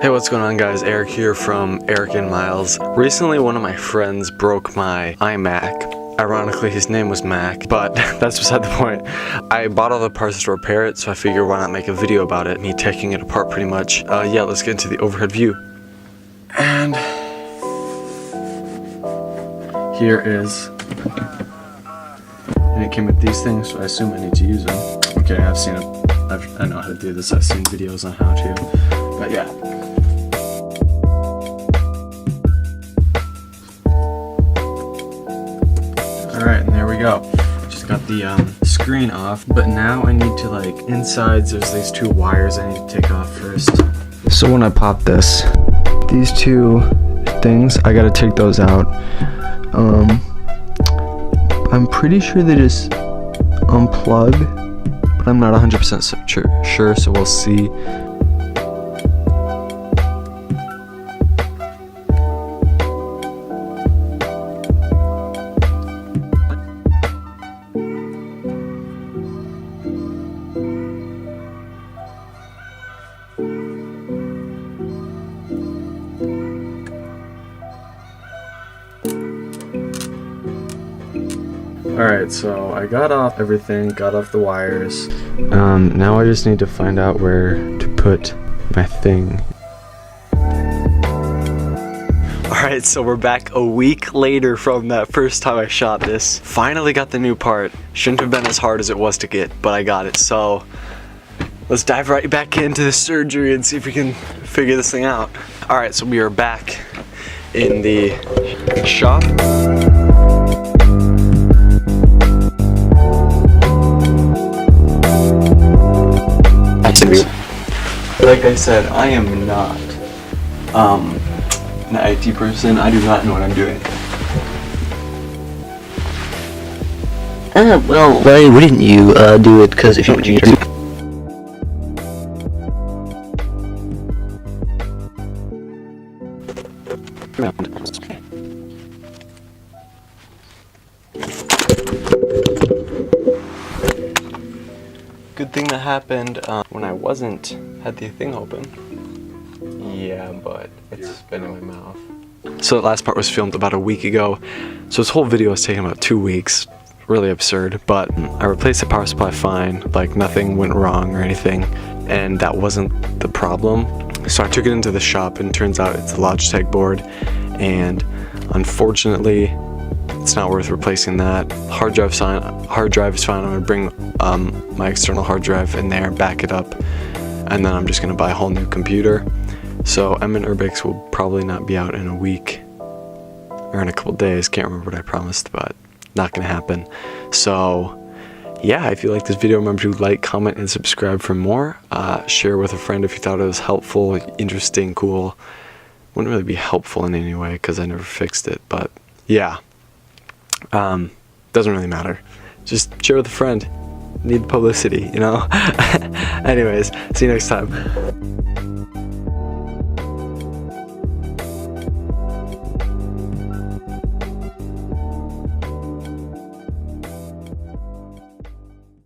Hey, what's going on guys? Eric here from Eric and Miles. Recently one of my friends broke my iMAC. Ironically his name was Mac, but that's beside the point. I bought all the parts to repair it, so I figured why not make a video about it, me taking it apart pretty much. Yeah, let's get into the overhead view. And here is, and it came with these things, so I assume I need to use them. Okay, I've seen it. I know how to do this. I've seen videos on how to, but yeah. Alright, and there we go. Just got the screen off, but now I need to, like, insides, there's these two wires I need to take off first. So when I pop this, these two things, I gotta take those out. I'm pretty sure they just unplug, but I'm not 100% sure, so we'll see. Alright, so I got off everything, got off the wires. Now I just need to find out where to put my thing. Alright, so we're back a week later from that first time I shot this. Finally got the new part. Shouldn't have been as hard as it was to get, but I got it. So let's dive right back into the surgery and see if we can figure this thing out. Alright, so we are back in the shop. Like I said, I am not an IT person. I do not know what I'm doing. Well, why wouldn't you do it? Because if you want to use it. Good thing that happened when I had the thing open. Yeah, but it's been in my mouth. So the last part was filmed about a week ago. So this whole video has taken about 2 weeks. Really absurd, but I replaced the power supply fine, like nothing went wrong or anything, and that wasn't the problem. So I took it into the shop and turns out it's a Logitech board, and unfortunately it's not worth replacing that. Hard drive is fine. I'm gonna bring my external hard drive in there, back it up, and then I'm just gonna buy a whole new computer. So URBEX will probably not be out in a week or in a couple days. Can't remember what I promised, but not gonna happen. So yeah, if you like this video, remember to like, comment, and subscribe for more. Share with a friend if you thought it was helpful, interesting, cool. Wouldn't really be helpful in any way because I never fixed it, but yeah. Doesn't really matter. Just share with a friend. Need publicity, you know? Anyways, see you next time.